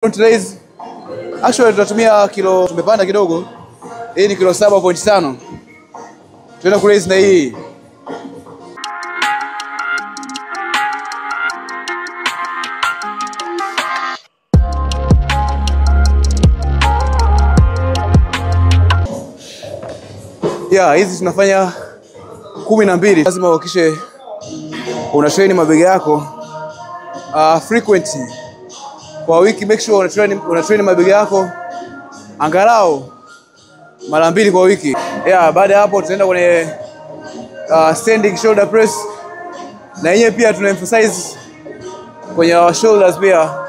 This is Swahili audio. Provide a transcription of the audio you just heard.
Front raise actually tutatumia kilo, tumepanda kidogo. Hii ni kilo 7.5. Tuenda ku raise na hii. Hizi tunafanya 12. Lazima uhakikishe una train mabega yako frequently. Kwa wiki make sure una train mabega yako angalau mara 2 kwa wiki. Baada ya hapo tutaenda kwenye standing shoulder press. Na yenyewe pia tuna emphasize kwenye our shoulders pia.